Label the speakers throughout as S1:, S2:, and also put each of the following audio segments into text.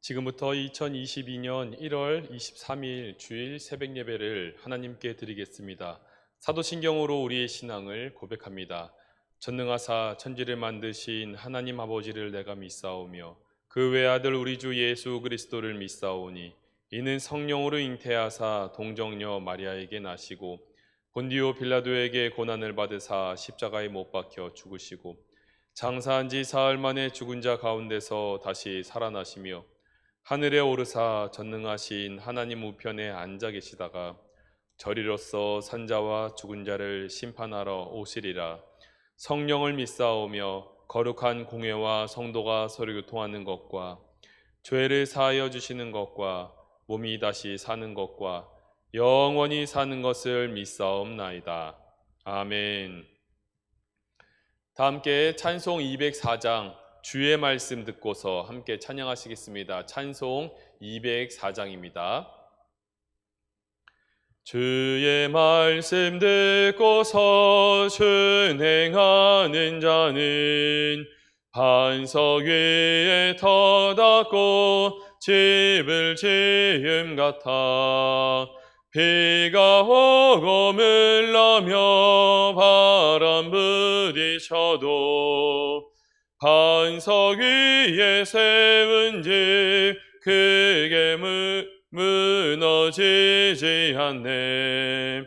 S1: 지금부터 2022년 1월 23일 주일 새벽 예배를 하나님께 드리겠습니다. 사도신경으로 우리의 신앙을 고백합니다. 전능하사 천지를 만드신 하나님 아버지를 내가 믿사오며 그 외아들 우리 주 예수 그리스도를 믿사오니 이는 성령으로 잉태하사 동정녀 마리아에게 나시고 본디오 빌라도에게 고난을 받으사 십자가에 못 박혀 죽으시고 장사한 지 사흘 만에 죽은 자 가운데서 다시 살아나시며 하늘에 오르사 전능하신 하나님 우편에 앉아 계시다가 저리로서 산자와 죽은 자를 심판하러 오시리라. 성령을 믿사오며 거룩한 공회와 성도가 서로 교통하는 것과 죄를 사하여 주시는 것과 몸이 다시 사는 것과 영원히 사는 것을 믿사옵나이다. 아멘. 다 함께 찬송 204장 주의 말씀 듣고서 함께 찬양하시겠습니다. 찬송 204장입니다. 주의 말씀 듣고서 순행하는 자는 반석 위에 터닫고 집을 지음 같아 비가 오고 물나며 바람 부딪혀도 반석 위에 세운 집 크게 무너지지 않네.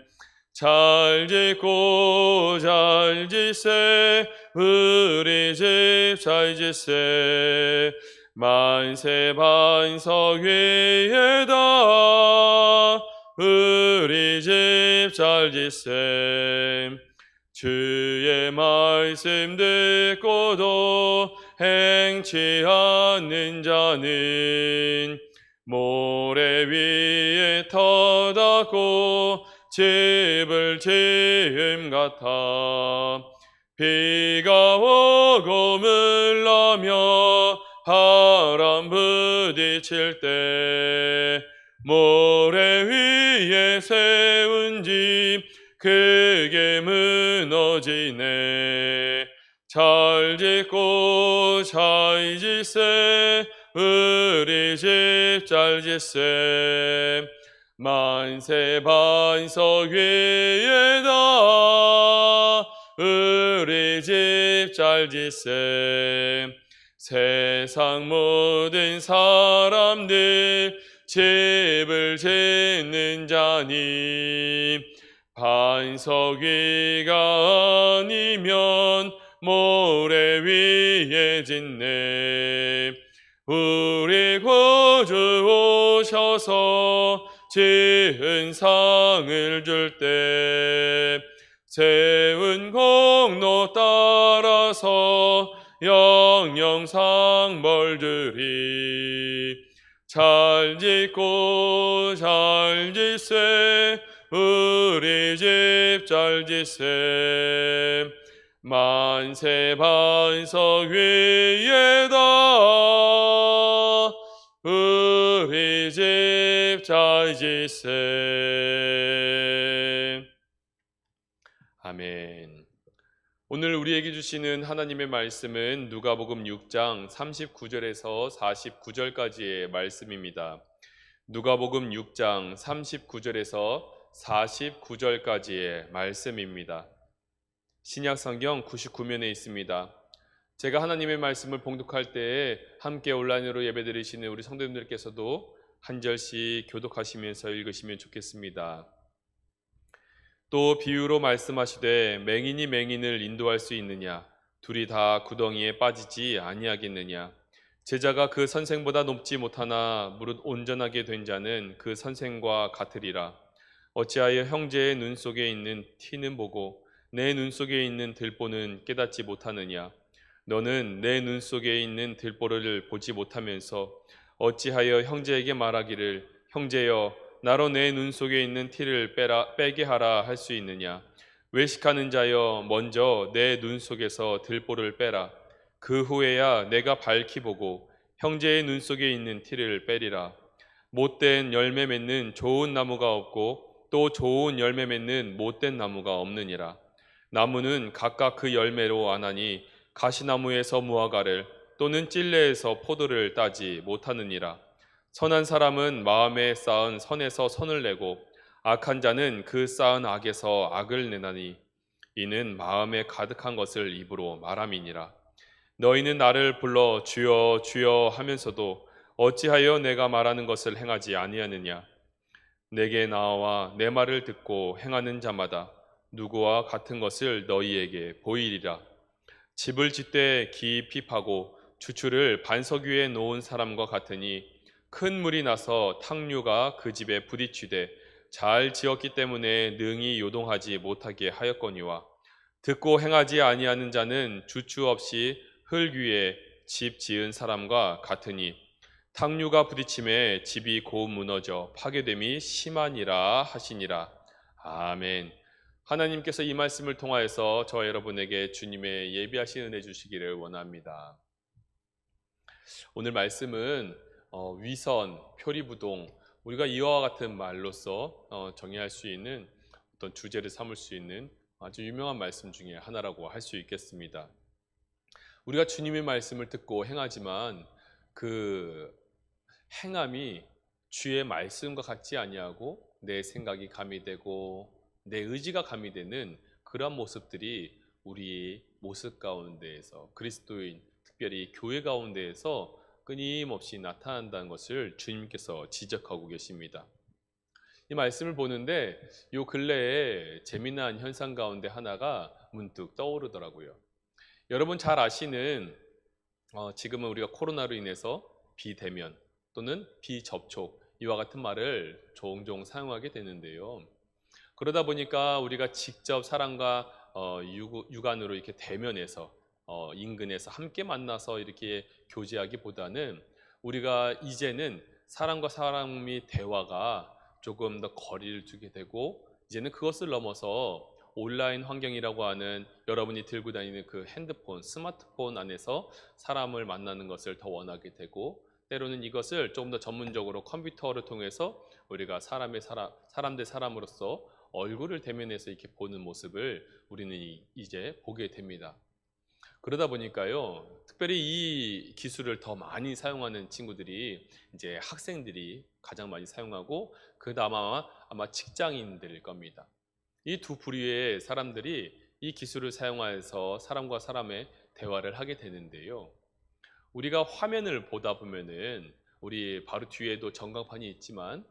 S1: 잘 짓고 잘 짓세 우리 집 잘 짓세 만세 반석 위에다 우리 집 잘 짓세. 주의 말씀 듣고도 행치 않는 자는 모래 위에 터닫고 집을 지음 같아 비가 오고 물나며 바람 부딪힐 때 모래 위에 세운 집 크게 무너지네. 잘 짓고 잘 짓세 우리 집 잘 짓세 만세 반석 위에다 우리 집 잘 짓세. 세상 모든 사람들 집을 짓는 자니 반석 위가 아니면 모래 위에 짓네. 우리 구주 오셔서 지은 상을 줄 때 세운 공로 따라서 영영상 벌 주리. 잘 짓고 잘 짓세 우리 집 잘 짓세 만세 반석 위에다 우리 집 잘 짓세. 아멘. 오늘 우리에게 주시는 하나님의 말씀은 누가복음 6장 39절에서 49절까지의 말씀입니다. 누가복음 6장 39절에서 49절까지의 말씀입니다. 신약성경 99면에 있습니다. 제가 하나님의 말씀을 봉독할 때에 함께 온라인으로 예배드리시는 우리 성도님들께서도 한 절씩 교독하시면서 읽으시면 좋겠습니다. 또 비유로 말씀하시되 맹인이 맹인을 인도할 수 있느냐? 둘이 다 구덩이에 빠지지 아니하겠느냐? 제자가 그 선생보다 높지 못하나 무릇 온전하게 된 자는 그 선생과 같으리라. 어찌하여 형제의 눈 속에 있는 티는 보고 내 눈 속에 있는 들보는 깨닫지 못하느냐? 너는 내 눈 속에 있는 들보를 보지 못하면서 어찌하여 형제에게 말하기를 형제여 나로 내 눈 속에 있는 티를 빼게 하라 할 수 있느냐? 외식하는 자여 먼저 내 눈 속에서 들보를 빼라. 그 후에야 내가 밝히 보고 형제의 눈 속에 있는 티를 빼리라. 못된 열매 맺는 좋은 나무가 없고 또 좋은 열매 맺는 못된 나무가 없느니라. 나무는 각각 그 열매로 아나니 가시나무에서 무화과를 또는 찔레에서 포도를 따지 못하느니라. 선한 사람은 마음에 쌓은 선에서 선을 내고 악한 자는 그 쌓은 악에서 악을 내나니 이는 마음에 가득한 것을 입으로 말함이니라. 너희는 나를 불러 주여 주여 하면서도 어찌하여 내가 말하는 것을 행하지 아니하느냐. 내게 나와 내 말을 듣고 행하는 자마다 누구와 같은 것을 너희에게 보이리라. 집을 짓되 깊이 파고 주추를 반석 위에 놓은 사람과 같으니 큰 물이 나서 탕류가 그 집에 부딪히되 잘 지었기 때문에 능히 요동하지 못하게 하였거니와 듣고 행하지 아니하는 자는 주추 없이 흙 위에 집 지은 사람과 같으니 탕류가 부딪힘에 집이 곧 무너져 파괴됨이 심하니라 하시니라. 아멘. 하나님께서 이 말씀을 통하여서 저와 여러분에게 주님의 예비하신 은혜 주시기를 원합니다. 오늘 말씀은 위선, 표리부동, 우리가 이와 같은 말로서 정의할 수 있는 어떤 주제를 삼을 수 있는 아주 유명한 말씀 중에 하나라고 할 수 있겠습니다. 우리가 주님의 말씀을 듣고 행하지만 그 행함이 주의 말씀과 같지 아니하고 내 생각이 가미되고 내 의지가 가미되는 그런 모습들이 우리의 모습 가운데에서 그리스도인 특별히 교회 가운데에서 끊임없이 나타난다는 것을 주님께서 지적하고 계십니다. 이 말씀을 보는데 요 근래에 재미난 현상 가운데 하나가 문득 떠오르더라고요. 여러분 잘 아시는 지금은 우리가 코로나로 인해서 비대면 또는 비접촉 이와 같은 말을 종종 사용하게 되는데요. 그러다 보니까 우리가 직접 사람과 육안으로 이렇게 대면해서 인근에서 함께 만나서 이렇게 교제하기보다는 우리가 이제는 사람과 사람이 대화가 조금 더 거리를 두게 되고 이제는 그것을 넘어서 온라인 환경이라고 하는 여러분이 들고 다니는 그 핸드폰, 스마트폰 안에서 사람을 만나는 것을 더 원하게 되고 때로는 이것을 조금 더 전문적으로 컴퓨터를 통해서 우리가 사람 대 사람으로서 얼굴을 대면해서 이렇게 보는 모습을 우리는 이제 보게 됩니다. 그러다 보니까요, 특별히 이 기술을 더 많이 사용하는 친구들이 이제 학생들이 가장 많이 사용하고 그 다음 아마 직장인들일 겁니다. 이 두 부류의 사람들이 이 기술을 사용해서 사람과 사람의 대화를 하게 되는데요. 우리가 화면을 보다 보면은 우리 바로 뒤에도 전광판이 있지만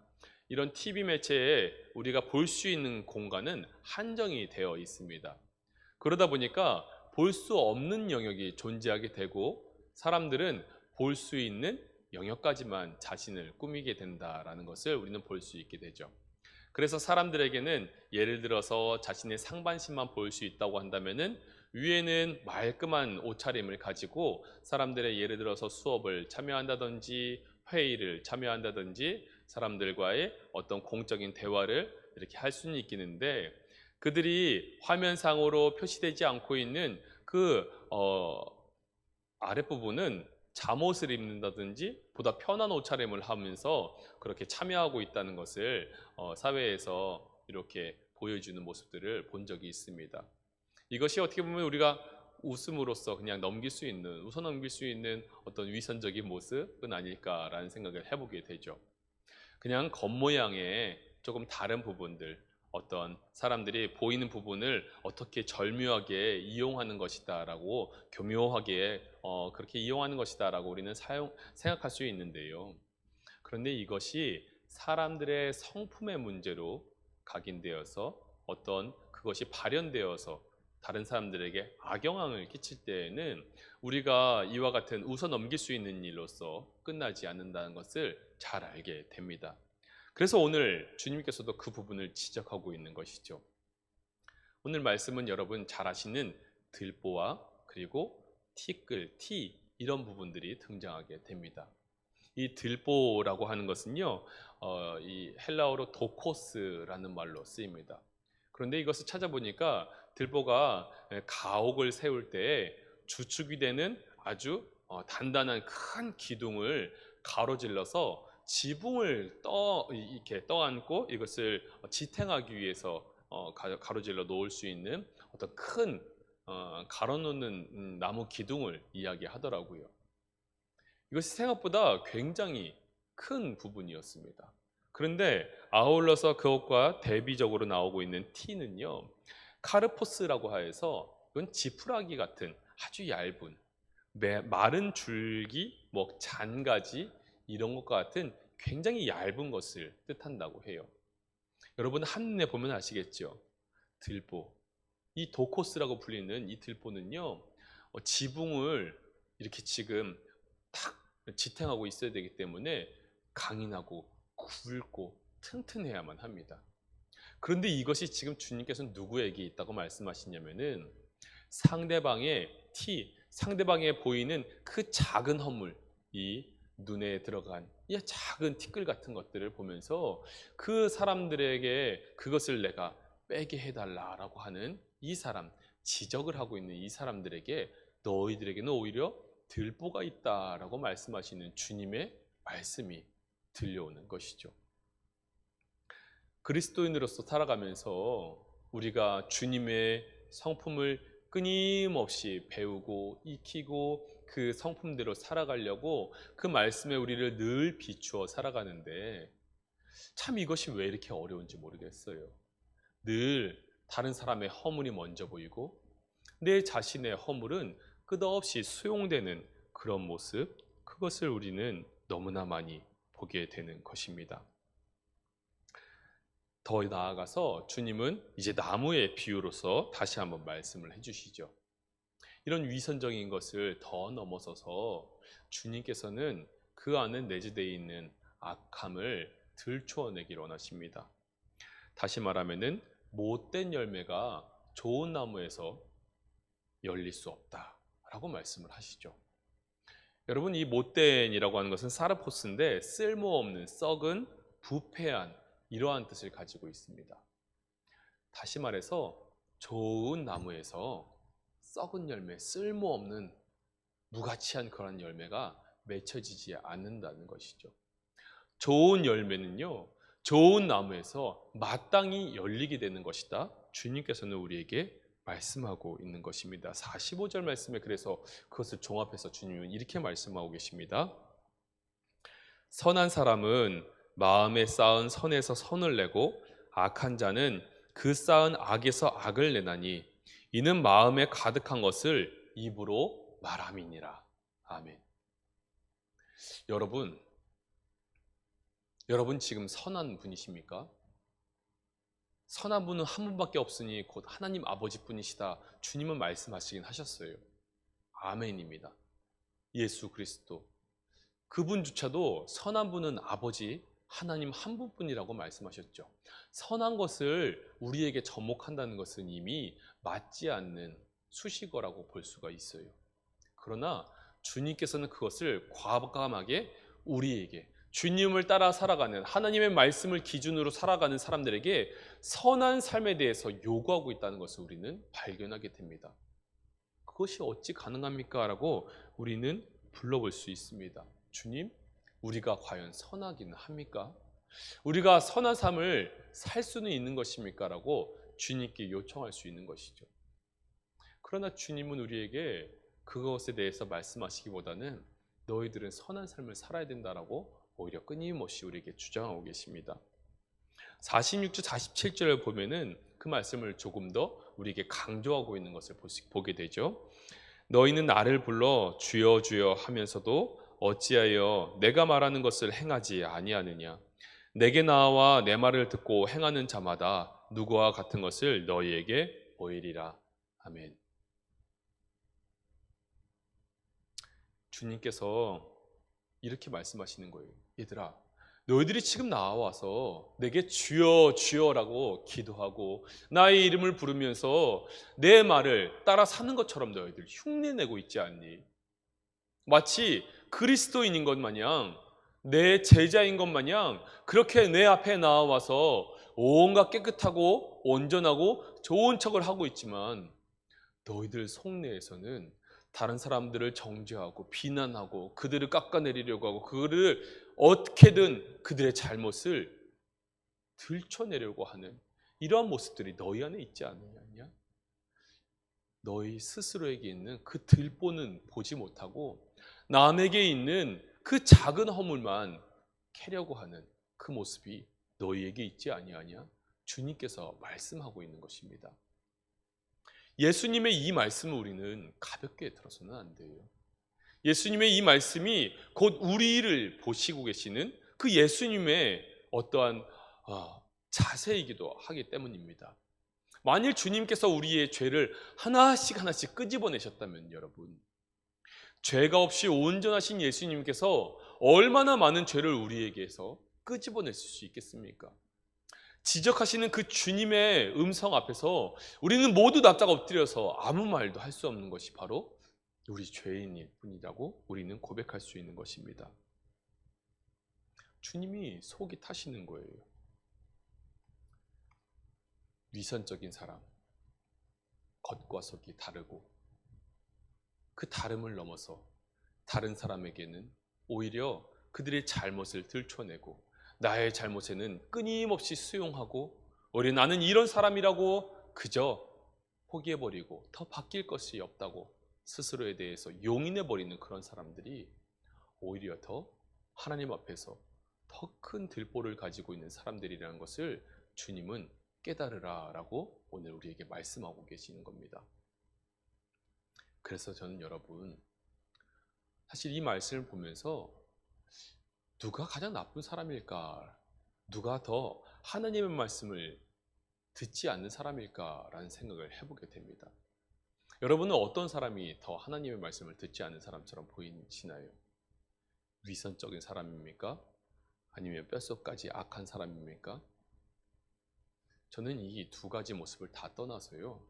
S1: 이런 TV 매체에 우리가 볼 수 있는 공간은 한정이 되어 있습니다. 그러다 보니까 볼 수 없는 영역이 존재하게 되고 사람들은 볼 수 있는 영역까지만 자신을 꾸미게 된다라는 것을 우리는 볼 수 있게 되죠. 그래서 사람들에게는 예를 들어서 자신의 상반신만 볼 수 있다고 한다면은 위에는 말끔한 옷차림을 가지고 사람들의 예를 들어서 수업을 참여한다든지 회의를 참여한다든지 사람들과의 어떤 공적인 대화를 이렇게 할 수는 있겠는데 그들이 화면상으로 표시되지 않고 있는 그 아랫부분은 잠옷을 입는다든지 보다 편한 옷차림을 하면서 그렇게 참여하고 있다는 것을 사회에서 이렇게 보여주는 모습들을 본 적이 있습니다. 이것이 어떻게 보면 우리가 웃음으로써 그냥 웃어 넘길 수 있는 어떤 위선적인 모습은 아닐까라는 생각을 해보게 되죠. 그냥 겉모양의 조금 다른 부분들, 어떤 사람들이 보이는 부분을 어떻게 절묘하게 이용하는 것이다라고 교묘하게 그렇게 이용하는 것이다라고 우리는 생각할 수 있는데요. 그런데 이것이 사람들의 성품의 문제로 각인되어서 어떤 그것이 발현되어서 다른 사람들에게 악영향을 끼칠 때에는 우리가 이와 같은 웃어 넘길 수 있는 일로서 끝나지 않는다는 것을 잘 알게 됩니다. 그래서 오늘 주님께서도 그 부분을 지적하고 있는 것이죠. 오늘 말씀은 여러분 잘 아시는 들보와 그리고 티끌, 티 이런 부분들이 등장하게 됩니다. 이 들보라고 하는 것은요, 이 헬라어로 도코스라는 말로 쓰입니다. 그런데 이것을 찾아보니까 들보가 가옥을 세울 때 주축이 되는 아주 단단한 큰 기둥을 가로질러서 지붕을 이렇게 떠안고 이것을 지탱하기 위해서 가로질러 놓을 수 있는 어떤 큰 가로놓는 나무 기둥을 이야기하더라고요. 이것이 생각보다 굉장히 큰 부분이었습니다. 그런데 아울러서 그것과 대비적으로 나오고 있는 T는요, 카르포스라고 하여서 이건 지푸라기 같은 아주 얇은 마른 줄기, 뭐 잔가지 이런 것과 같은 굉장히 얇은 것을 뜻한다고 해요. 여러분 한눈에 보면 아시겠죠? 들보. 이 도코스라고 불리는 이 들보는요, 지붕을 이렇게 지금 탁 지탱하고 있어야 되기 때문에 강인하고 굵고 튼튼해야만 합니다. 그런데 이것이 지금 주님께서는 누구에게 있다고 말씀하시냐면은 상대방에 보이는 그 작은 허물, 이 눈에 들어간 이 작은 티끌 같은 것들을 보면서 그 사람들에게 그것을 내가 빼게 해달라라고 하는 이 사람, 지적을 하고 있는 이 사람들에게 너희들에게는 오히려 들보가 있다라고 말씀하시는 주님의 말씀이 들려오는 것이죠. 그리스도인으로서 살아가면서 우리가 주님의 성품을 끊임없이 배우고 익히고 그 성품대로 살아가려고 그 말씀에 우리를 늘 비추어 살아가는데 참 이것이 왜 이렇게 어려운지 모르겠어요. 늘 다른 사람의 허물이 먼저 보이고 내 자신의 허물은 끝없이 수용되는 그런 모습, 그것을 우리는 너무나 많이 보게 되는 것입니다. 더 나아가서 주님은 이제 나무의 비유로서 다시 한번 말씀을 해주시죠. 이런 위선적인 것을 더 넘어서서 주님께서는 그 안에 내재되어 있는 악함을 들추어내기를 원하십니다. 다시 말하면은 못된 열매가 좋은 나무에서 열릴 수 없다라고 말씀을 하시죠. 여러분, 이 못된이라고 하는 것은 사르포스인데 쓸모없는, 썩은, 부패한 이러한 뜻을 가지고 있습니다. 다시 말해서 좋은 나무에서 썩은 열매, 쓸모없는 무가치한 그런 열매가 맺혀지지 않는다는 것이죠. 좋은 열매는요, 좋은 나무에서 마땅히 열리게 되는 것이다. 주님께서는 우리에게 말씀하고 있는 것입니다. 45절 말씀에 그래서 그것을 종합해서 주님은 이렇게 말씀하고 계십니다. 선한 사람은 마음에 쌓은 선에서 선을 내고 악한 자는 그 쌓은 악에서 악을 내나니 이는 마음에 가득한 것을 입으로 말함이니라. 아멘. 여러분 지금 선한 분이십니까? 선한 분은 한 분밖에 없으니 곧 하나님 아버지 분이시다. 주님은 말씀하시긴 하셨어요. 아멘입니다. 예수 그리스도. 그분조차도 선한 분은 아버지 하나님 한 분뿐이라고 말씀하셨죠. 선한 것을 우리에게 접목한다는 것은 이미 맞지 않는 수식어라고 볼 수가 있어요. 그러나 주님께서는 그것을 과감하게 우리에게, 주님을 따라 살아가는, 하나님의 말씀을 기준으로 살아가는 사람들에게 선한 삶에 대해서 요구하고 있다는 것을 우리는 발견하게 됩니다. 그것이 어찌 가능합니까? 라고 우리는 불러볼 수 있습니다. 주님, 우리가 과연 선하기는 합니까? 우리가 선한 삶을 살 수는 있는 것입니까? 라고 주님께 요청할 수 있는 것이죠. 그러나 주님은 우리에게 그것에 대해서 말씀하시기보다는 너희들은 선한 삶을 살아야 된다라고 오히려 끊임없이 우리에게 주장하고 계십니다. 46절, 47절을 보면은 그 말씀을 조금 더 우리에게 강조하고 있는 것을 보게 되죠. 너희는 나를 불러 주여 주여 하면서도 어찌하여 내가 말하는 것을 행하지 아니하느냐. 내게 나와 내 말을 듣고 행하는 자마다 누구와 같은 것을 너희에게 보이리라. 아멘. 주님께서 이렇게 말씀하시는 거예요. 얘들아, 너희들이 지금 나와서 내게 주여 주여라고 기도하고 나의 이름을 부르면서 내 말을 따라 사는 것처럼 너희들 흉내내고 있지 않니? 마치 그리스도인인 것 마냥, 내 제자인 것 마냥 그렇게 내 앞에 나와서 온갖 깨끗하고 온전하고 좋은 척을 하고 있지만 너희들 속내에서는 다른 사람들을 정죄하고 비난하고 그들을 깎아내리려고 하고 그들을 어떻게든 그들의 잘못을 들춰내려고 하는 이러한 모습들이 너희 안에 있지 않느냐? 너희 스스로에게 있는 그 들보는 보지 못하고 남에게 있는 그 작은 허물만 캐려고 하는 그 모습이 너희에게 있지 아니하냐? 주님께서 말씀하고 있는 것입니다. 예수님의 이 말씀을 우리는 가볍게 들어서는 안 돼요. 예수님의 이 말씀이 곧 우리를 보시고 계시는 그 예수님의 어떠한 자세이기도 하기 때문입니다. 만일 주님께서 우리의 죄를 하나씩 하나씩 끄집어내셨다면 여러분, 죄가 없이 온전하신 예수님께서 얼마나 많은 죄를 우리에게서 끄집어낼 수 있겠습니까? 지적하시는 그 주님의 음성 앞에서 우리는 모두 납작 엎드려서 아무 말도 할 수 없는 것이 바로 우리 죄인일 뿐이라고 우리는 고백할 수 있는 것입니다. 주님이 속이 타시는 거예요. 위선적인 사람, 겉과 속이 다르고 그 다름을 넘어서 다른 사람에게는 오히려 그들의 잘못을 들춰내고 나의 잘못에는 끊임없이 수용하고 오히려 나는 이런 사람이라고 그저 포기해버리고 더 바뀔 것이 없다고 스스로에 대해서 용인해버리는 그런 사람들이 오히려 더 하나님 앞에서 더 큰 들보를 가지고 있는 사람들이라는 것을 주님은 깨달으라 라고 오늘 우리에게 말씀하고 계시는 겁니다. 그래서 저는 여러분, 사실 이 말씀을 보면서 누가 가장 나쁜 사람일까? 누가 더 하나님의 말씀을 듣지 않는 사람일까라는 생각을 해보게 됩니다. 여러분은 어떤 사람이 더 하나님의 말씀을 듣지 않는 사람처럼 보이시나요? 위선적인 사람입니까? 아니면 뼛속까지 악한 사람입니까? 저는 이 두 가지 모습을 다 떠나서요,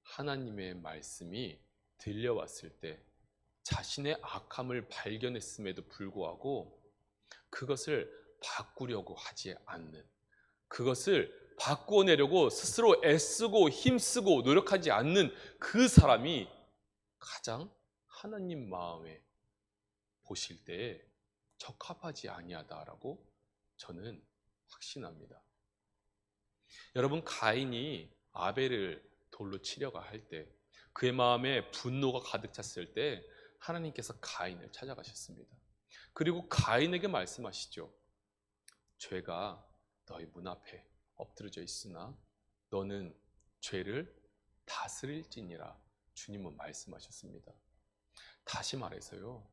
S1: 하나님의 말씀이 들려왔을 때 자신의 악함을 발견했음에도 불구하고 그것을 바꾸려고 하지 않는, 그것을 바꾸어내려고 스스로 애쓰고 힘쓰고 노력하지 않는 그 사람이 가장 하나님 마음에 보실 때에 적합하지 아니하다라고 저는 확신합니다. 여러분, 가인이 아벨을 돌로 치려고 할 때, 그의 마음에 분노가 가득 찼을 때 하나님께서 가인을 찾아가셨습니다. 그리고 가인에게 말씀하시죠. 죄가 너희 문 앞에 엎드려져 있으나 너는 죄를 다스릴지니라 주님은 말씀하셨습니다. 다시 말해서요,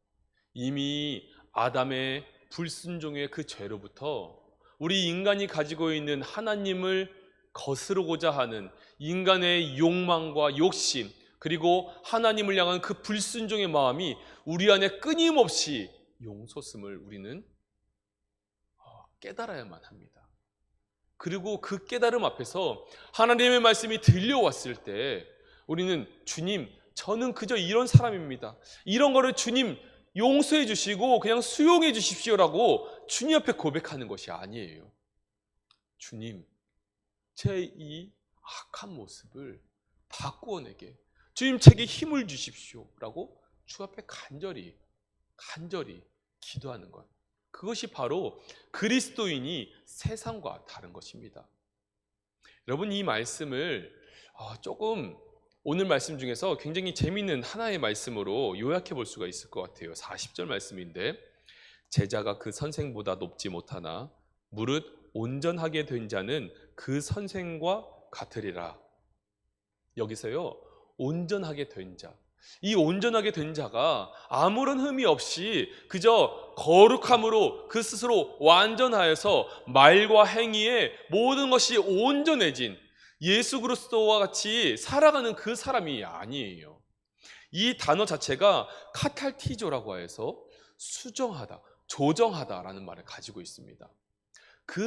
S1: 이미 아담의 불순종의 그 죄로부터 우리 인간이 가지고 있는 하나님을 거스르고자 하는 인간의 욕망과 욕심, 그리고 하나님을 향한 그 불순종의 마음이 우리 안에 끊임없이 용솟음을 우리는 깨달아야만 합니다. 그리고 그 깨달음 앞에서 하나님의 말씀이 들려왔을 때 우리는 주님, 저는 그저 이런 사람입니다. 이런 거를 주님 용서해 주시고 그냥 수용해 주십시오라고 주님 앞에 고백하는 것이 아니에요. 주님, 제 이 악한 모습을 바꾸어내게 주님 제게 힘을 주십시오라고 주 앞에 간절히 기도하는 것, 그것이 바로 그리스도인이 세상과 다른 것입니다. 여러분, 이 말씀을 조금 오늘 말씀 중에서 굉장히 재미있는 하나의 말씀으로 요약해 볼 수가 있을 것 같아요. 40절 말씀인데, 제자가 그 선생보다 높지 못하나 무릇 온전하게 된 자는 그 선생과 같으리라. 여기서요, 온전하게 된 자, 이 온전하게 된 자가 아무런 흠이 없이 그저 거룩함으로 그 스스로 완전하여서 말과 행위에 모든 것이 온전해진 예수 그리스도와 같이 살아가는 그 사람이 아니에요. 이 단어 자체가 카탈티조라고 해서 수정하다, 조정하다라는 말을 가지고 있습니다. 그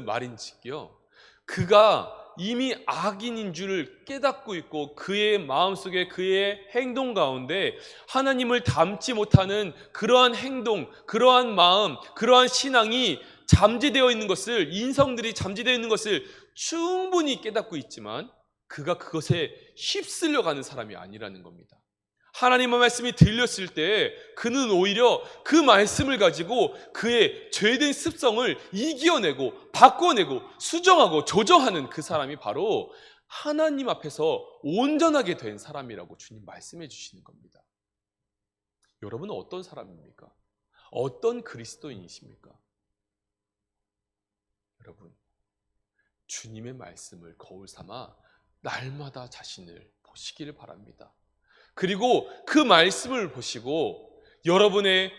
S1: 말인즉요, 그가 이미 악인인 줄을 깨닫고 있고 그의 마음속에, 그의 행동 가운데 하나님을 닮지 못하는 그러한 행동, 그러한 마음, 그러한 신앙이 잠재되어 있는 것을, 인성들이 잠재되어 있는 것을 충분히 깨닫고 있지만 그가 그것에 휩쓸려 가는 사람이 아니라는 겁니다. 하나님의 말씀이 들렸을 때 그는 오히려 그 말씀을 가지고 그의 죄된 습성을 이겨내고 바꿔내고 수정하고 조정하는 그 사람이 바로 하나님 앞에서 온전하게 된 사람이라고 주님 말씀해 주시는 겁니다. 여러분은 어떤 사람입니까? 어떤 그리스도인이십니까? 여러분, 주님의 말씀을 거울 삼아 날마다 자신을 보시기를 바랍니다. 그리고 그 말씀을 보시고 여러분의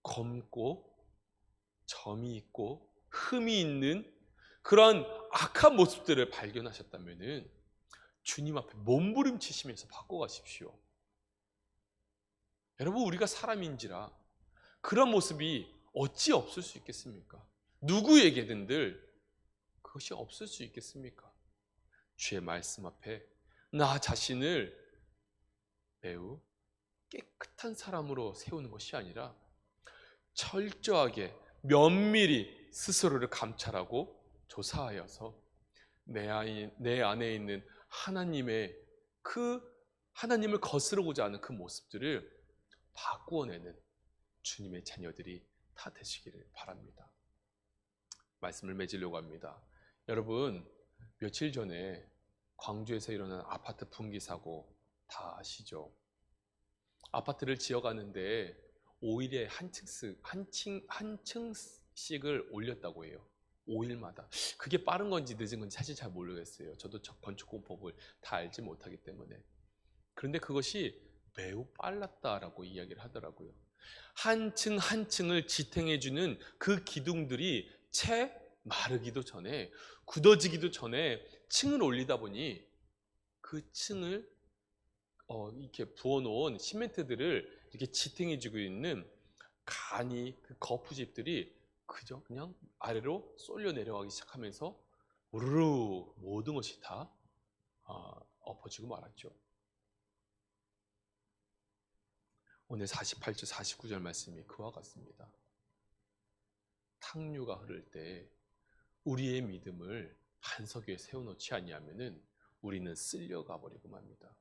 S1: 검고 점이 있고 흠이 있는 그러한 악한 모습들을 발견하셨다면 주님 앞에 몸부림치시면서 바꿔가십시오. 여러분, 우리가 사람인지라 그런 모습이 어찌 없을 수 있겠습니까? 누구에게든들 그것이 없을 수 있겠습니까? 주의 말씀 앞에 나 자신을 매우 깨끗한 사람으로 세우는 것이 아니라 철저하게 면밀히 스스로를 감찰하고 조사하여서 내 안에 있는 하나님의 하나님을 거스르고자 하는 그 모습들을 바꾸어내는 주님의 자녀들이 다 되시기를 바랍니다. 말씀을 맺으려고 합니다. 여러분, 며칠 전에 광주에서 일어난 아파트 붕괴 사고 다 아시죠? 아파트를 지어가는데 5일에 한 층씩을 올렸다고 해요. 5일마다. 그게 빠른 건지 늦은 건지 사실 잘 모르겠어요. 저도 건축공법을 다 알지 못하기 때문에. 그런데 그것이 매우 빨랐다라고 이야기를 하더라고요. 한 층 한 층을 지탱해주는 그 기둥들이 채 마르기도 전에, 굳어지기도 전에 층을 올리다 보니 그 층을 이렇게 부어놓은 시멘트들을 이렇게 지탱해주고 있는 간이 그 거푸집들이 그냥 아래로 쏠려 내려가기 시작하면서 우르르 모든 것이 다 엎어지고 말았죠. 오늘 48절 49절 말씀이 그와 같습니다. 탕류가 흐를 때 우리의 믿음을 반석 위에 세워놓지 아니하면은 우리는 쓸려가 버리고 맙니다.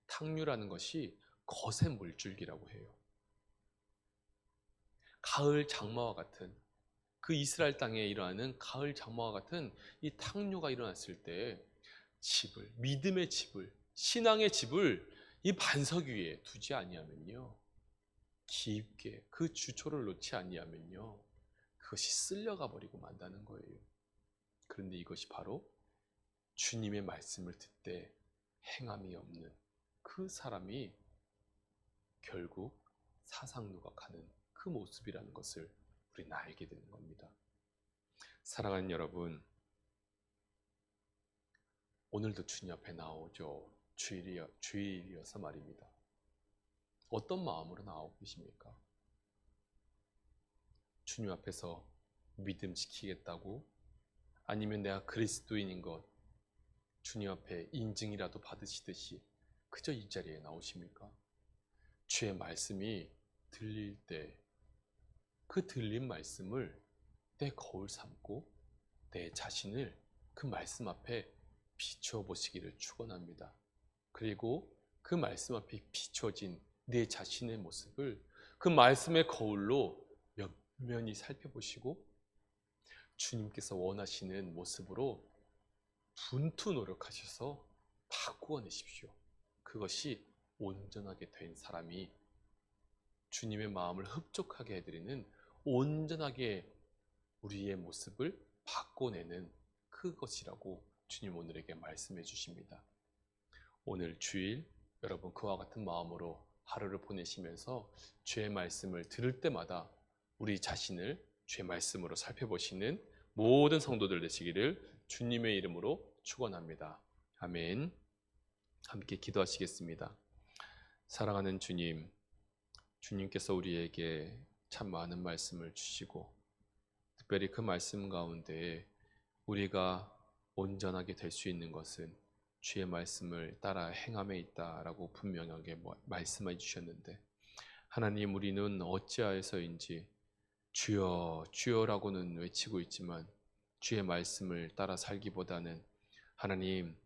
S1: 탕류라는 것이 거센 물줄기라고 해요. 가을 장마와 같은 그 이스라엘 땅에 일어나는 가을 장마와 같은 이 탕류가 일어났을 때 믿음의 집을, 신앙의 집을 이 반석 위에 두지 아니하면요, 깊게 그 주초를 놓지 아니하면요, 그것이 쓸려가 버리고 만다는 거예요. 그런데 이것이 바로 주님의 말씀을 듣되 행함이 없는 그 사람이 결국 사상누각하는 그 모습이라는 것을 우리는 알게 되는 겁니다. 사랑하는 여러분, 오늘도 주님 앞에 나오죠. 주일이어서 말입니다. 어떤 마음으로 나오고 계십니까? 주님 앞에서 믿음 지키겠다고? 아니면 내가 그리스도인인 것 주님 앞에 인증이라도 받으시듯이 그저 이 자리에 나오십니까? 주의 말씀이 들릴 때 그 들린 말씀을 내 거울 삼고 내 자신을 그 말씀 앞에 비추어 보시기를 축원합니다. 그리고 그 말씀 앞에 비춰진 내 자신의 모습을 그 말씀의 거울로 면면히 살펴보시고 주님께서 원하시는 모습으로 분투 노력하셔서 바꾸어내십시오. 그것이 온전하게 된 사람이 주님의 마음을 흡족하게 해드리는 온전하게 우리의 모습을 바꿔내는 그것이라고 주님 오늘에게 말씀해 주십니다. 오늘 주일 여러분 그와 같은 마음으로 하루를 보내시면서 주의 말씀을 들을 때마다 우리 자신을 주의 말씀으로 살펴보시는 모든 성도들 되시기를 주님의 이름으로 축원합니다. 아멘. 함께 기도하시겠습니다. 사랑하는 주님, 주님께서 우리에게 참 많은 말씀을 주시고 특별히 그 말씀 가운데 우리가 온전하게 될 수 있는 것은 주의 말씀을 따라 행함에 있다라고 분명하게 말씀해 주셨는데 하나님, 우리는 어찌하여서인지 주여 주여라고는 외치고 있지만 주의 말씀을 따라 살기보다는 하나님,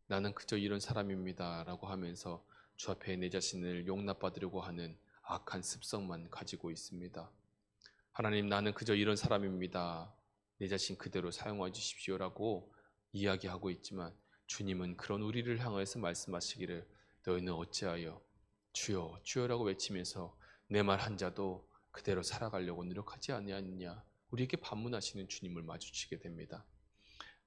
S1: 나는 그저 이런 사람입니다 라고 하면서 주 앞에 내 자신을 용납받으려고 하는 악한 습성만 가지고 있습니다. 하나님, 나는 그저 이런 사람입니다, 내 자신 그대로 사용해 주십시오라고 이야기하고 있지만 주님은 그런 우리를 향해서 말씀하시기를 너희는 어찌하여 주여 주여라고 외치면서 내 말 한 자도 그대로 살아가려고 노력하지 아니하느냐. 우리에게 반문하시는 주님을 마주치게 됩니다.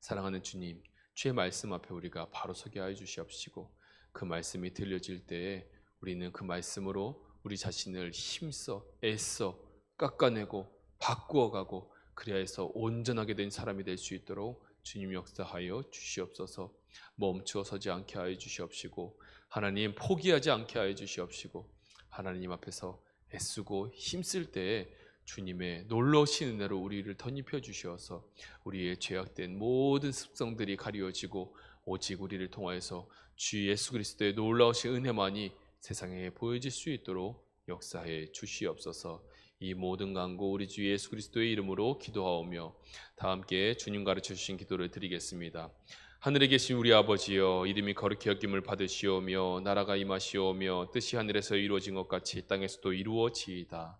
S1: 사랑하는 주님, 주의 말씀 앞에 우리가 바로 서게 하여 주시옵시고, 그 말씀이 들려질 때에 우리는 그 말씀으로 우리 자신을 힘써 애써 깎아내고 바꾸어가고, 그래야 해서 온전하게 된 사람이 될 수 있도록 주님 역사하여 주시옵소서. 멈추어 서지 않게 하여 주시옵시고, 하나님 포기하지 않게 하여 주시옵시고, 하나님 앞에서 애쓰고 힘쓸 때에 주님의 놀라우신 은혜로 우리를 덧입혀 주시어서 우리의 죄악된 모든 습성들이 가리워지고, 오직 우리를 통하여서 주 예수 그리스도의 놀라우신 은혜만이 세상에 보여질 수 있도록 역사해 주시옵소서. 이 모든 간구 우리 주 예수 그리스도의 이름으로 기도하오며 다 함께 주님 가르쳐 주신 기도를 드리겠습니다. 하늘에 계신 우리 아버지여, 이름이 거룩히 여김을 받으시오며 나라가 임하시오며 뜻이 하늘에서 이루어진 것 같이 땅에서도 이루어지이다.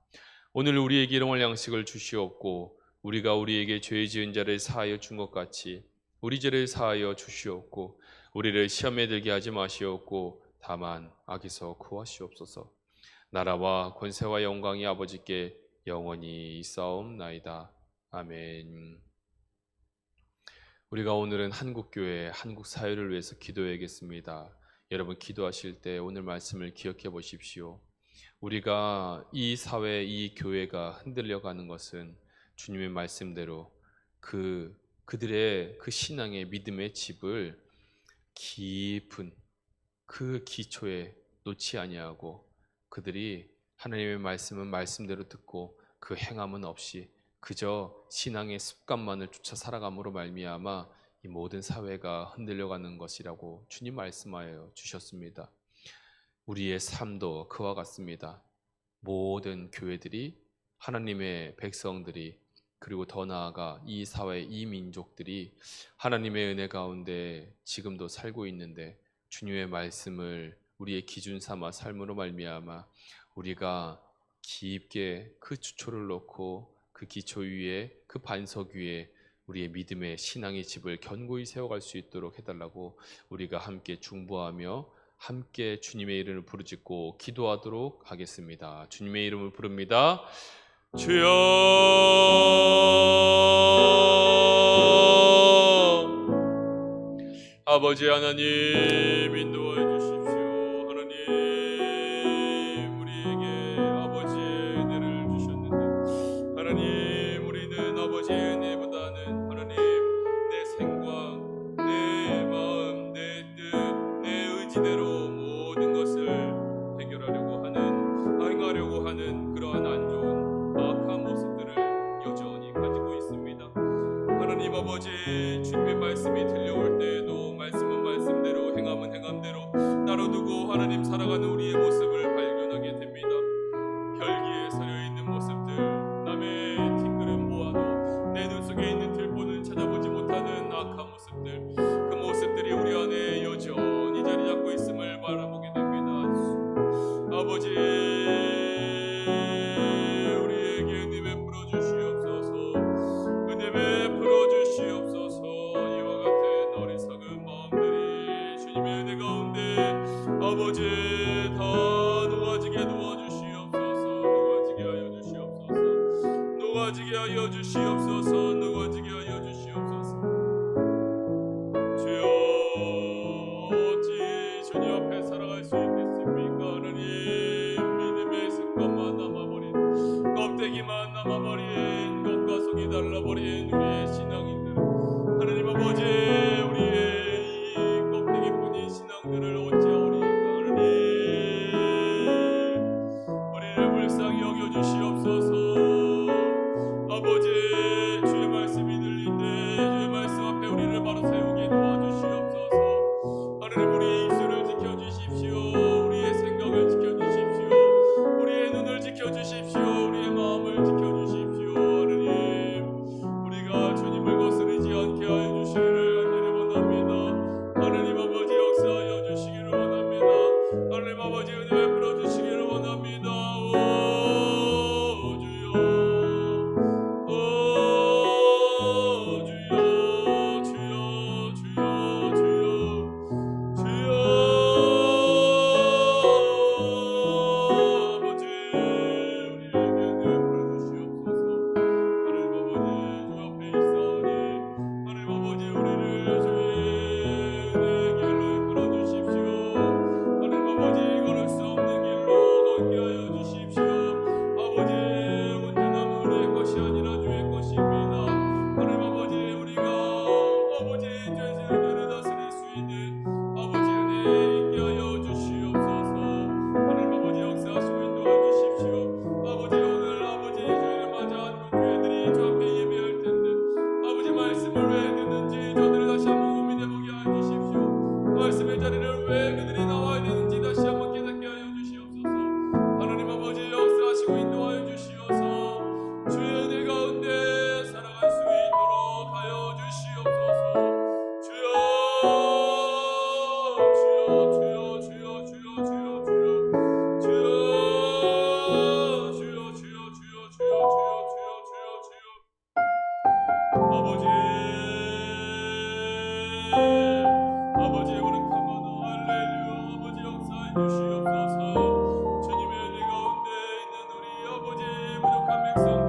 S1: 오늘 우리에게 일용할 양식을 주시옵고, 우리가 우리에게 죄 지은 자를 사하여 준 것 같이 우리 죄를 사하여 주시옵고, 우리를 시험에 들게 하지 마시옵고, 다만 악에서 구하시옵소서. 나라와 권세와 영광이 아버지께 영원히 있사옵나이다. 아멘. 우리가 오늘은 한국교회, 한국 사회를 위해서 기도해야겠습니다. 여러분 기도하실 때 오늘 말씀을 기억해 보십시오. 우리가 이 사회, 이 교회가 흔들려가는 것은 주님의 말씀대로 그들의 그 신앙의 믿음의 집을 깊은 그 기초에 놓지 아니하고, 그들이 하나님의 말씀은 말씀대로 듣고 그 행함은 없이 그저 신앙의 습관만을 쫓아 살아감으로 말미암아 이 모든 사회가 흔들려가는 것이라고 주님 말씀하여 주셨습니다. 우리의 삶도 그와 같습니다. 모든 교회들이, 하나님의 백성들이, 그리고 더 나아가 이 사회, 이 민족들이 하나님의 은혜 가운데 지금도 살고 있는데, 주님의 말씀을 우리의 기준 삼아 삶으로 말미암아 우리가 깊게 그 주초를 놓고 그 기초 위에, 그 반석 위에 우리의 믿음의 신앙의 집을 견고히 세워갈 수 있도록 해달라고 우리가 함께 중보하며 함께 주님의 이름을 부르짖고 기도하도록 하겠습니다. 주님의 이름을 부릅니다. 주여, 아버지 하나님 인도하여 주십시오. 하나님, 우리에게 아버지의 은혜를 주셨는데, 하나님 우리는 아버지의 은혜보다는 하나님 내 생각, 내 마음, 내 뜻, 내 의지대로 모든 것을 해결하려고 하는, 행하려고 하는 그러한 안 좋은 악한 모습들을 여전히 가지고 있습니다. 하나님 아버지, 주님의 말씀이 들려올 때에도 말씀은 말씀대로, 행함은 행함대로 따라두고 하나님 살아가는 우리의 모습을 발견하게 됩니다. 혈기에 서려 있는 모습들, 남의 뒷글은 모아도 내 눈 속에 있는 들보는 찾아보지 못하는 악한 모습들, 그 모습들이 우리 안에 여전히 자리 잡고 있음을 바라보게 됩니다. 아버지, 우리에게 은혜 베풀어 주시옵소서. 은혜 베풀어 주시옵소서. 이와 같은 어리석은 마음들이 주님의 은혜 가운데 아버지 다 녹아지게 도와주시옵소서. 녹아지게 하여 주시옵소서. 녹아지게 하여 주시옵소서. 녹아지게 하여 주시옵소서. 주여, 어찌 주님 앞에 살아갈 수 있겠습니까? 하나님, 믿음의 습관만 남아버린, 껍데기만 남아버린, 겉과 속이 달라버린 우리의 신앙인들, 하나님 아버지, 우리의 이 껍데기뿐인 신앙들을 어찌하오리까? 하나님, 우리를 불쌍히 여겨주시옵소서. 아버지, 주의 말씀이 들릴 때 주의 말씀 앞에 우리를 바로 세우게 도와주시옵소서. 하나님, 우리의 입술을 지켜주십시오. 우리의 생각을 지켜주십시오. 우리의 눈을 지켜주십시오. 우리의 마음을 지켜주십시오. 하나님, 우리가 착한 백성